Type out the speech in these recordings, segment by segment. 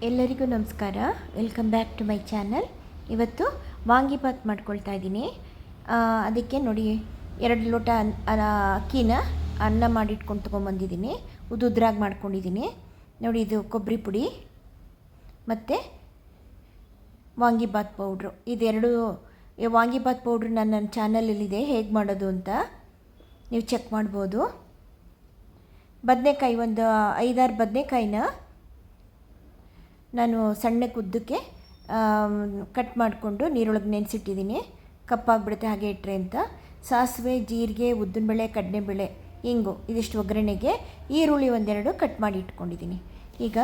ಎಲ್ಲರಿಗೂ ನಮಸ್ಕಾರ. Welcome back to my channel. ಇವತ್ತು ವಾಂಗಿಬಾತ್ ಮಾಡ್ಕೊಳ್ತಾ ಇದ್ದೀನಿ. ಅದಕ್ಕೆ ನೋಡಿ 2 ಲೋಟ ಅಕ್ಕಿನ ಅನ್ನ ಮಾಡಿಟ್ಕೊಂಡು ತೊಗೊಂಬಂದಿದ್ದೀನಿ. ಉದ್ರಾಗಿ ಮಾಡ್ಕೊಂಡಿದ್ದೀನಿ ನೋಡಿ. ಇದು ಕೊಬ್ಬರಿ ಪುಡಿ ಮತ್ತು ವಾಂಗಿಬಾತ್ ಪೌಡ್ರು. ಇದೆರಡು ವಾಂಗಿಬಾತ್ ಪೌಡ್ರು ನನ್ನ ಚಾನಲಲ್ಲಿದೆ, ಹೇಗೆ ಮಾಡೋದು ಅಂತ ನೀವು ಚೆಕ್ ಮಾಡ್ಬೋದು. ಬದನೆಕಾಯಿ ಒಂದು 5-6 ಬದನೆಕಾಯಿನ ನಾನು ಸಣ್ಣಕ್ಕೆ ಉದ್ದಕ್ಕೆ ಕಟ್ ಮಾಡಿಕೊಂಡು ನೀರೊಳಗೆ ನೆನೆಸಿಟ್ಟಿದ್ದೀನಿ. ಕಪ್ಪಾಗಿಬಿಡುತ್ತೆ ಹಾಗೆ ಇಟ್ಟರೆ ಅಂತ. ಸಾಸಿವೆ, ಜೀರಿಗೆ, ಉದ್ದಿನಬೇಳೆ, ಕಡಲೆಬೇಳೆ, ಇಂಗು ಇದಿಷ್ಟು ಒಗ್ಗರಣೆಗೆ. ಈರುಳ್ಳಿ ಒಂದೆರಡು ಕಟ್ ಮಾಡಿ ಇಟ್ಕೊಂಡಿದ್ದೀನಿ. ಈಗ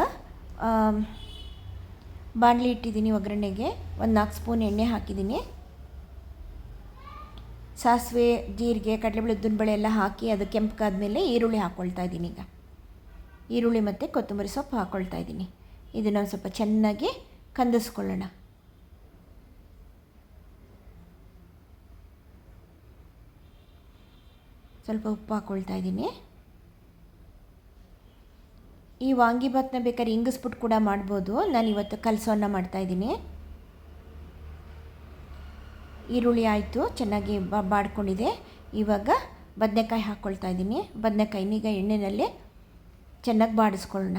ಬಾಣಲಿ ಇಟ್ಟಿದ್ದೀನಿ. ಒಗ್ಗರಣೆಗೆ ಒಂದು 4 ಸ್ಪೂನ್ ಎಣ್ಣೆ ಹಾಕಿದ್ದೀನಿ. ಸಾಸಿವೆ, ಜೀರಿಗೆ, ಕಡಲೆಬೇಳೆ, ಉದ್ದಿನಬೇಳೆ ಎಲ್ಲ ಹಾಕಿ ಅದು ಕೆಂಪಗಾದ್ಮೇಲೆ ಈರುಳ್ಳಿ ಹಾಕ್ಕೊಳ್ತಾ ಇದ್ದೀನಿ. ಈಗ ಈರುಳ್ಳಿ ಮತ್ತು ಕೊತ್ತಂಬರಿ ಸೊಪ್ಪು ಹಾಕ್ಕೊಳ್ತಾ ಇದ್ದೀನಿ. ಇದನ್ನು ಸ್ವಲ್ಪ ಚೆನ್ನಾಗಿ ಕಂದಿಸ್ಕೊಳ್ಳೋಣ. ಸ್ವಲ್ಪ ಉಪ್ಪು ಹಾಕ್ಕೊಳ್ತಾ ಇದ್ದೀನಿ. ಈ ವಾಂಗಿಬಾತ್ನ ಬೇಕಾದ್ರೆ ಇಂಗಿಸ್ಬಿಟ್ಟು ಕೂಡ ಮಾಡ್ಬೋದು. ನಾನು ಇವತ್ತು ಕಲಸೋನ್ನ ಮಾಡ್ತಾಯಿದ್ದೀನಿ. ಈರುಳ್ಳಿ ಆಯಿತು, ಚೆನ್ನಾಗಿ ಬಾಡ್ಕೊಂಡಿದೆ. ಇವಾಗ ಬದನೆಕಾಯಿ ಹಾಕ್ಕೊಳ್ತಾ ಇದ್ದೀನಿ. ಬದನೆಕಾಯಿನೀಗ ಎಣ್ಣೆಯಲ್ಲಿ ಚೆನ್ನಾಗಿ ಬಾಡಿಸ್ಕೊಳ್ಳೋಣ.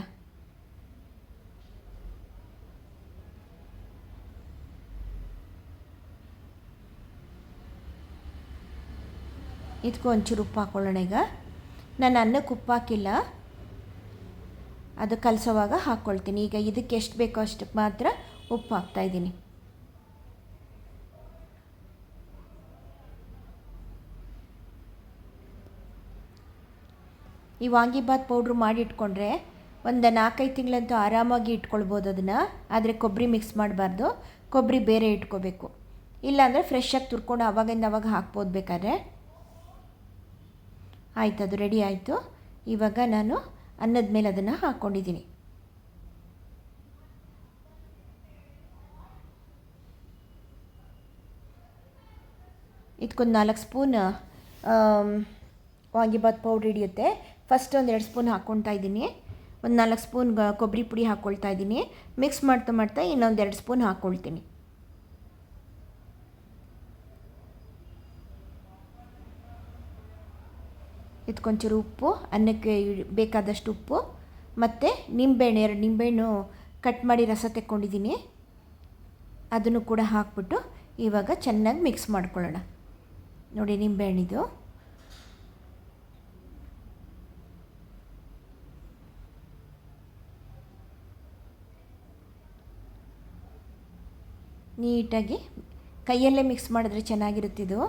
ಇದಕ್ಕೂ ಒಂಚೂರು ಉಪ್ಪು ಹಾಕ್ಕೊಳ್ಳೋಣ. ಈಗ ನಾನು ಅನ್ನಕ್ಕೆ ಉಪ್ಪು ಹಾಕಿಲ್ಲ, ಅದು ಕಲಸೋವಾಗ ಹಾಕ್ಕೊಳ್ತೀನಿ. ಈಗ ಇದಕ್ಕೆ ಎಷ್ಟು ಬೇಕೋ ಅಷ್ಟಕ್ಕೆ ಮಾತ್ರ ಉಪ್ಪು ಹಾಕ್ತಾಯಿದ್ದೀನಿ. ಈ ವಾಂಗಿಬಾತ್ ಪೌಡ್ರು ಮಾಡಿ ಇಟ್ಕೊಂಡ್ರೆ ಒಂದು 4-5 ತಿಂಗಳಂತೂ ಆರಾಮಾಗಿ ಇಟ್ಕೊಳ್ಬೋದು ಅದನ್ನು. ಆದರೆ ಕೊಬ್ಬರಿ ಮಿಕ್ಸ್ ಮಾಡಬಾರ್ದು, ಕೊಬ್ಬರಿ ಬೇರೆ ಇಟ್ಕೋಬೇಕು. ಇಲ್ಲಾಂದರೆ ಫ್ರೆಶ್ಶಾಗಿ ತುರ್ಕೊಂಡು ಆವಾಗಿಂದ ಅವಾಗ ಹಾಕ್ಬೋದು ಬೇಕಾದ್ರೆ. ಆಯಿತು, ಅದು ರೆಡಿ ಆಯಿತು. ಇವಾಗ ನಾನು ಅನ್ನದ ಮೇಲೆ ಅದನ್ನು ಹಾಕ್ಕೊಂಡಿದ್ದೀನಿ. ಇದಕ್ಕೊಂದು 4 ಸ್ಪೂನ್ ವಾಂಗಿಬಾತ್ ಪೌಡ್ರ್ ಹಿಡಿಯುತ್ತೆ. ಫಸ್ಟ್ ಒಂದು 2 ಸ್ಪೂನ್ ಹಾಕ್ಕೊಳ್ತಾ ಇದ್ದೀನಿ. ಒಂದು 4 ಸ್ಪೂನ್ ಕೊಬ್ಬರಿ ಪುಡಿ ಹಾಕ್ಕೊಳ್ತಾ ಇದ್ದೀನಿ. ಮಿಕ್ಸ್ ಮಾಡ್ತಾ ಇನ್ನೊಂದು 2 ಸ್ಪೂನ್ ಹಾಕ್ಕೊಳ್ತೀನಿ. ಇದಕ್ಕೊಂಚೂರು ಉಪ್ಪು, ಅನ್ನಕ್ಕೆ ಬೇಕಾದಷ್ಟು ಉಪ್ಪು, ಮತ್ತು ನಿಂಬೆಹಣ್ಣು 2 ನಿಂಬೆಹಣ್ಣು ಕಟ್ ಮಾಡಿ ರಸ ತೆಕ್ಕೊಂಡಿದ್ದೀನಿ, ಅದನ್ನು ಕೂಡ ಹಾಕ್ಬಿಟ್ಟು ಇವಾಗ ಚೆನ್ನಾಗಿ ಮಿಕ್ಸ್ ಮಾಡ್ಕೊಳ್ಳೋಣ. ನೋಡಿ, ನಿಂಬೆಹಣ್ಣಿದು ನೀಟಾಗಿ ಕೈಯಲ್ಲೇ ಮಿಕ್ಸ್ ಮಾಡಿದ್ರೆ ಚೆನ್ನಾಗಿರುತ್ತಿದ್ದು.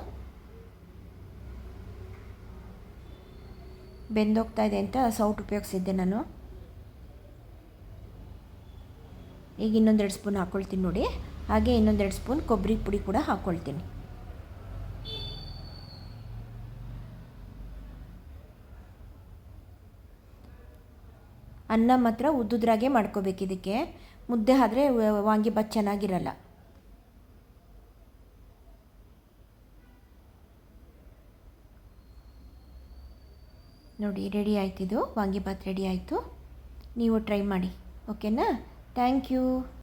ಬೆಂದೋಗ್ತಾ ಇದೆ ಅಂತ ಸೌಟ್ ಉಪಯೋಗಿಸಿದ್ದೆ ನಾನು. ಈಗ ಇನ್ನೊಂದು 2 ಸ್ಪೂನ್ ಹಾಕ್ಕೊಳ್ತೀನಿ ನೋಡಿ. ಹಾಗೆ ಇನ್ನೊಂದು 2 ಸ್ಪೂನ್ ಕೊಬ್ಬರಿ ಪುಡಿ ಕೂಡ ಹಾಕ್ಕೊಳ್ತೀನಿ. ಅನ್ನ ಮಾತ್ರ ಉದ್ದುದ್ರಾಗೆ ಮಾಡ್ಕೋಬೇಕು. ಇದಕ್ಕೆ ಮುದ್ದೆ ಆದರೆ ವಾಂಗಿಬಾತ್ ಚೆನ್ನಾಗಿರಲ್ಲ. ನೋಡಿ, ರೆಡಿ ಆಯ್ತಿದು ವಾಂಗಿಬಾತ್ ರೆಡಿ ಆಯಿತು. ನೀವು ಟ್ರೈ ಮಾಡಿ, ಓಕೆನಾ? Thank you.